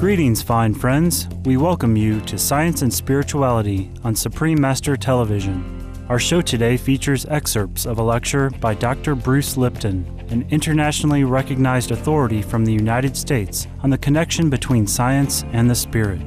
Greetings, fine friends. We welcome you to Science and Spirituality on Supreme Master Television. Our show today features excerpts of a lecture by Dr. Bruce Lipton, an internationally recognized authority from the United States on the connection between science and the spirit.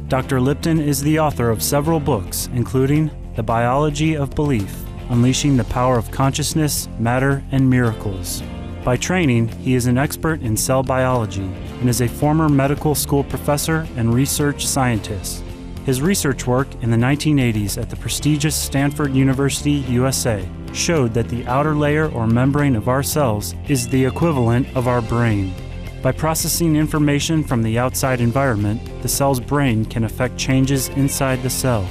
Dr. Lipton is the author of several books, including The Biology of Belief, Unleashing the Power of Consciousness, Matter, and Miracles. By training, he is an expert in cell biology and is a former medical school professor and research scientist. His research work in the 1980s at the prestigious Stanford University, USA, showed that the outer layer or membrane of our cells is the equivalent of our brain. By processing information from the outside environment, the cell's brain can affect changes inside the cell.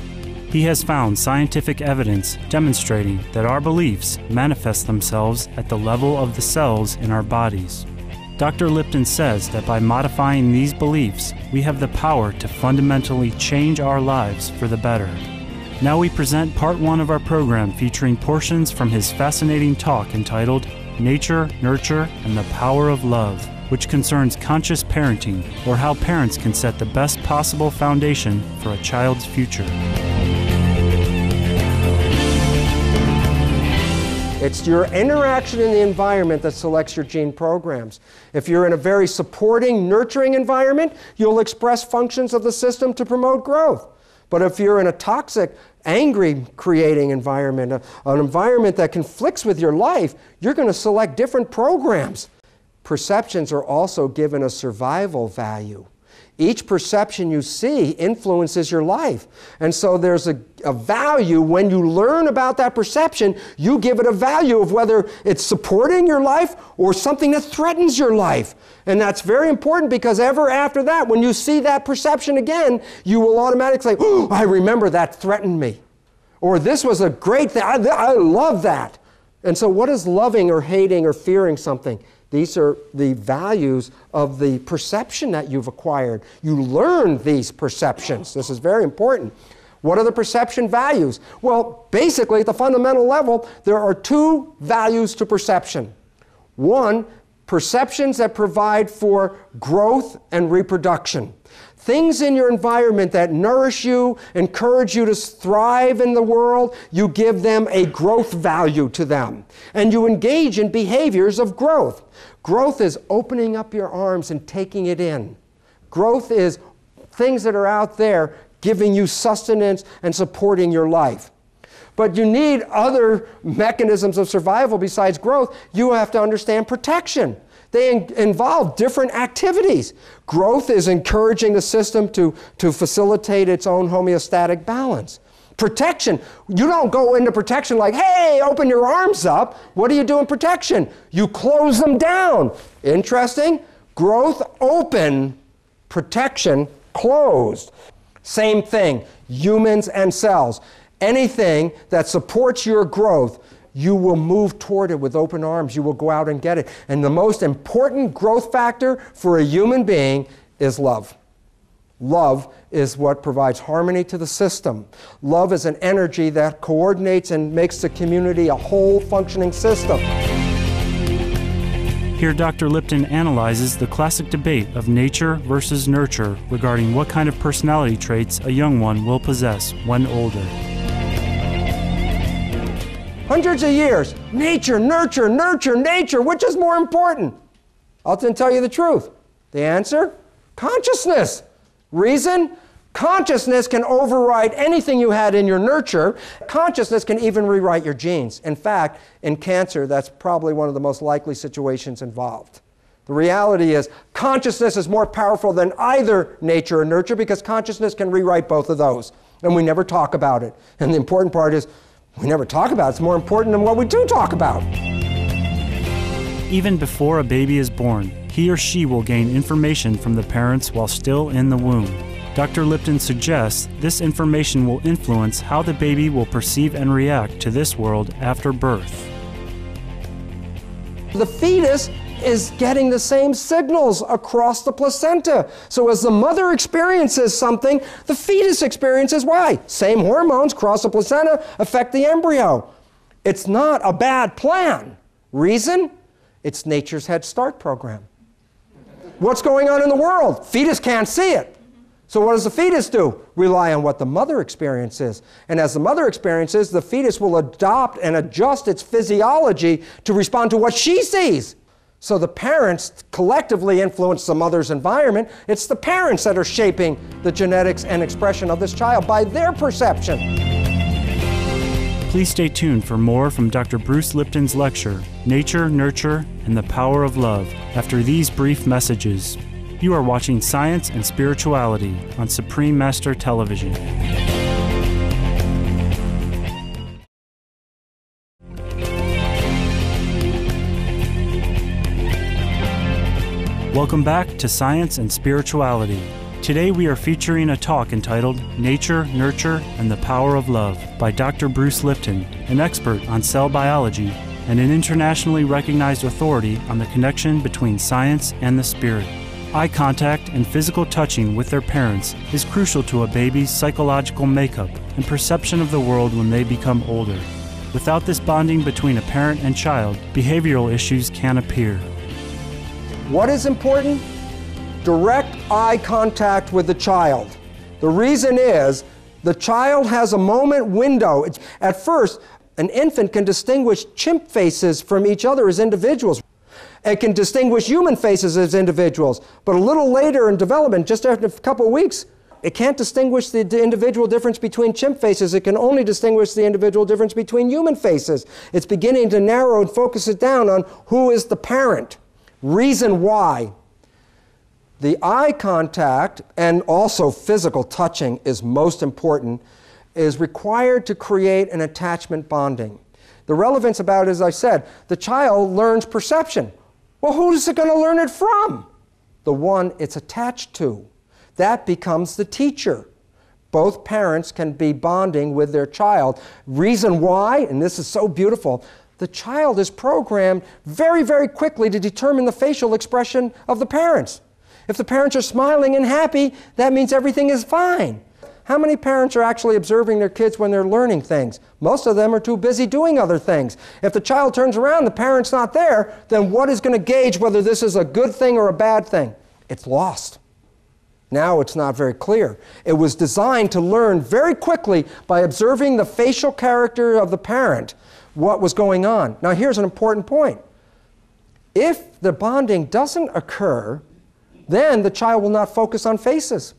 He has found scientific evidence demonstrating that our beliefs manifest themselves at the level of the cells in our bodies. Dr. Lipton says that by modifying these beliefs, we have the power to fundamentally change our lives for the better. Now we present part one of our program featuring portions from his fascinating talk entitled Nature, Nurture, and the Power of Love, which concerns conscious parenting, or how parents can set the best possible foundation for a child's future. It's your interaction in the environment that selects your gene programs. If you're in a very supporting, nurturing environment, you'll express functions of the system to promote growth. But if you're in a toxic, angry creating environment, an environment that conflicts with your life, you're going to select different programs. Perceptions are also given a survival value. Each perception you see influences your life. And so there's a value when you learn about that perception, you give it a value of whether it's supporting your life or something that threatens your life. And that's very important because ever after that, when you see that perception again, you will automatically say, oh, I remember that threatened me. Or this was a great thing, I love that. And so what is loving or hating or fearing something? These are the values of the perception that you've acquired. You learn these perceptions. This is very important. What are the perception values? Well, basically, at the fundamental level, there are two values to perception. One, perceptions that provide for growth and reproduction. Things in your environment that nourish you, encourage you to thrive in the world, you give them a growth value to them. And you engage in behaviors of growth. Growth is opening up your arms and taking it in. Growth is things that are out there giving you sustenance and supporting your life. But you need other mechanisms of survival besides growth. You have to understand protection. They involve different activities. Growth is encouraging the system to facilitate its own homeostatic balance. Protection, you don't go into protection like, hey, open your arms up. What do you do in protection? You close them down. Interesting. Growth open, protection closed. Same thing, humans and cells. Anything that supports your growth, you will move toward it with open arms. You will go out and get it. And the most important growth factor for a human being is love. Love is what provides harmony to the system. Love is an energy that coordinates and makes the community a whole functioning system. Here, Dr. Lipton analyzes the classic debate of nature versus nurture regarding what kind of personality traits a young one will possess when older. Hundreds of years, nature, nurture, nurture, nature, which is more important? I'll tell you the truth. The answer? Consciousness. Reason? Consciousness can override anything you had in your nurture. Consciousness can even rewrite your genes. In fact, in cancer, that's probably one of the most likely situations involved. The reality is, consciousness is more powerful than either nature or nurture because consciousness can rewrite both of those. And we never talk about it. And the important part is, we never talk about it. It's more important than what we do talk about. Even before a baby is born, he or she will gain information from the parents while still in the womb. Dr. Lipton suggests this information will influence how the baby will perceive and react to this world after birth. The fetus is getting the same signals across the placenta. So as the mother experiences something, the fetus experiences why? Same hormones cross the placenta, affect the embryo. It's not a bad plan. Reason? It's nature's Head Start program. What's going on in the world? Fetus can't see it. So what does the fetus do? Rely on what the mother experiences. And as the mother experiences, the fetus will adopt and adjust its physiology to respond to what she sees. So the parents collectively influence the mother's environment. It's the parents that are shaping the genetics and expression of this child by their perception. Please stay tuned for more from Dr. Bruce Lipton's lecture, Nature, Nurture, and the Power of Love, after these brief messages. You are watching Science and Spirituality on Supreme Master Television. Welcome back to Science and Spirituality. Today we are featuring a talk entitled Nature, Nurture, and the Power of Love by Dr. Bruce Lipton, an expert on cell biology and an internationally recognized authority on the connection between science and the spirit. Eye contact and physical touching with their parents is crucial to a baby's psychological makeup and perception of the world when they become older. Without this bonding between a parent and child, behavioral issues can appear. What is important? Direct eye contact with the child. The reason is the child has a moment window. At first, an infant can distinguish chimp faces from each other as individuals. It can distinguish human faces as individuals, but a little later in development, just after a couple of weeks, it can't distinguish the individual difference between chimp faces. It can only distinguish the individual difference between human faces. It's beginning to narrow and focus it down on who is the parent. Reason why. The eye contact and also physical touching is most important, is required to create an attachment bonding. The relevance about it, as I said, the child learns perception. Well, who's it going to learn it from? The one it's attached to. That becomes the teacher. Both parents can be bonding with their child. Reason why, and this is so beautiful, the child is programmed very, very quickly to determine the facial expression of the parents. If the parents are smiling and happy, that means everything is fine. How many parents are actually observing their kids when they're learning things? Most of them are too busy doing other things. If the child turns around, the parent's not there, then what is going to gauge whether this is a good thing or a bad thing? It's lost. Now it's not very clear. It was designed to learn very quickly by observing the facial character of the parent what was going on. Now here's an important point. If the bonding doesn't occur, then the child will not focus on faces.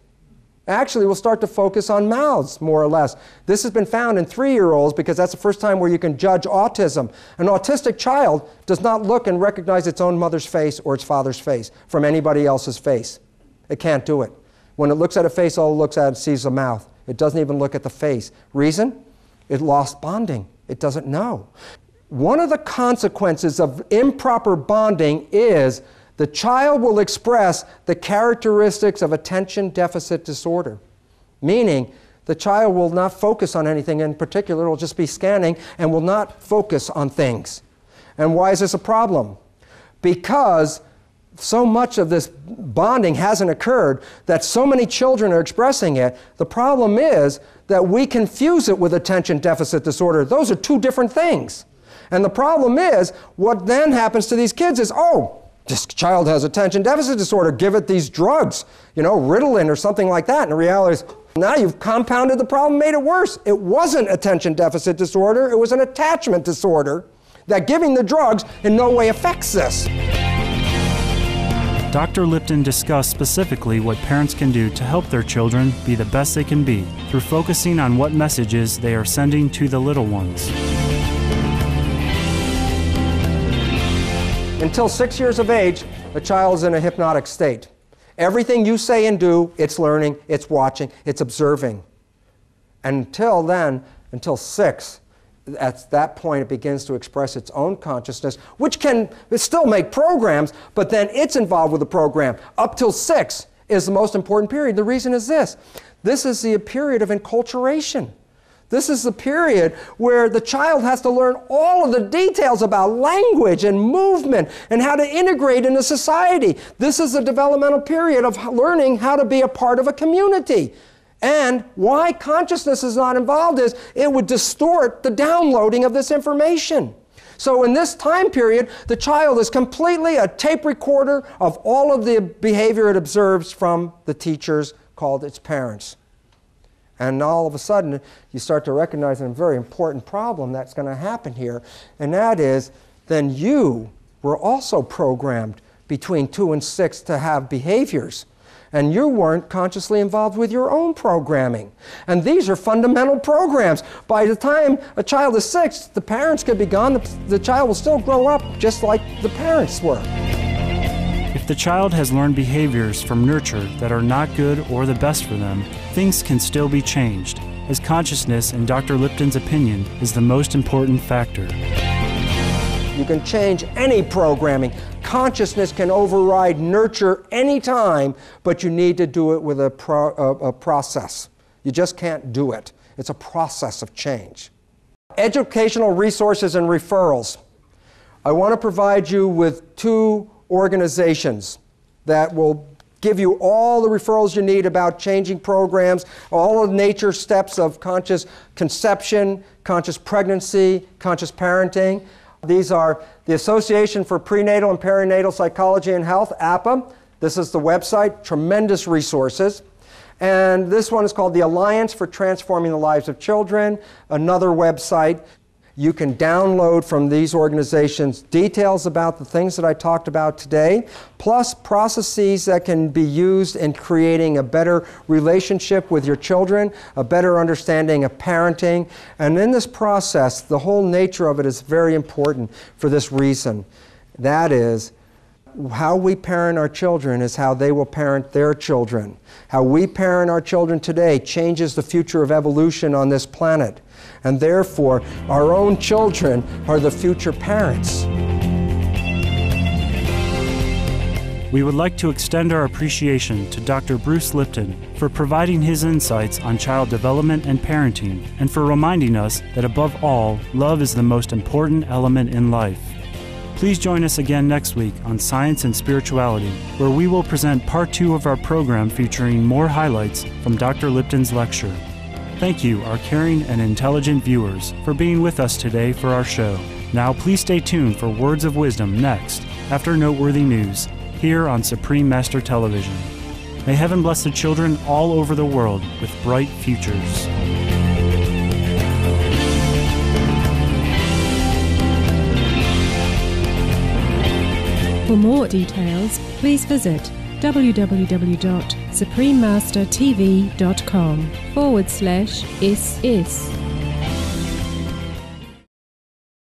Actually, we'll start to focus on mouths, more or less. This has been found in 3-year-olds because that's the first time where you can judge autism. An autistic child does not look and recognize its own mother's face or its father's face from anybody else's face. It can't do it. When it looks at a face, all it looks at is sees a mouth. It doesn't even look at the face. Reason? It lost bonding. It doesn't know. One of the consequences of improper bonding is the child will express the characteristics of attention deficit disorder, meaning the child will not focus on anything in particular. It will just be scanning and will not focus on things. And why is this a problem? Because so much of this bonding hasn't occurred that so many children are expressing it. The problem is that we confuse it with attention deficit disorder. Those are two different things. And the problem is, what then happens to these kids is, oh, this child has attention deficit disorder, give it these drugs, Ritalin or something like that. And the reality is, now you've compounded the problem, made it worse. It wasn't attention deficit disorder, it was an attachment disorder that giving the drugs in no way affects this. Dr. Lipton discussed specifically what parents can do to help their children be the best they can be through focusing on what messages they are sending to the little ones. Until 6 years of age, a child is in a hypnotic state. Everything you say and do, it's learning, it's watching, it's observing. Until then, until 6, at that point it begins to express its own consciousness, which can still make programs, but then it's involved with the program. Up till 6 is the most important period. The reason is this. This is the period of enculturation. This is the period where the child has to learn all of the details about language and movement and how to integrate into society. This is the developmental period of learning how to be a part of a community. And why consciousness is not involved is it would distort the downloading of this information. So in this time period, the child is completely a tape recorder of all of the behavior it observes from the teachers called its parents. And all of a sudden, you start to recognize a very important problem that's going to happen here, and that is, then you were also programmed between 2 and 6 to have behaviors. And you weren't consciously involved with your own programming. And these are fundamental programs. By the time a child is 6, the parents could be gone. The child will still grow up just like the parents were. If the child has learned behaviors from nurture that are not good or the best for them, things can still be changed, as consciousness, in Dr. Lipton's opinion, is the most important factor. You can change any programming. Consciousness can override nurture any time, but you need to do it with a process. You just can't do it. It's a process of change. Educational resources and referrals. I want to provide you with 2 organizations that will give you all the referrals you need about changing programs, all of the nature steps of conscious conception, conscious pregnancy, conscious parenting. These are the Association for Prenatal and Perinatal Psychology and Health, APA. This is the website, tremendous resources. And this one is called the Alliance for Transforming the Lives of Children, another website. You can download from these organizations details about the things that I talked about today, plus processes that can be used in creating a better relationship with your children, a better understanding of parenting. And in this process, the whole nature of it is very important for this reason. That is, how we parent our children is how they will parent their children. How we parent our children today changes the future of evolution on this planet. And therefore, our own children are the future parents. We would like to extend our appreciation to Dr. Bruce Lipton for providing his insights on child development and parenting, and for reminding us that above all, love is the most important element in life. Please join us again next week on Science and Spirituality, where we will present part 2 of our program featuring more highlights from Dr. Lipton's lecture. Thank you, our caring and intelligent viewers, for being with us today for our show. Now please stay tuned for Words of Wisdom next, after noteworthy news, here on Supreme Master Television. May heaven bless the children all over the world with bright futures. For more details, please visit www.suprememastertv.com/is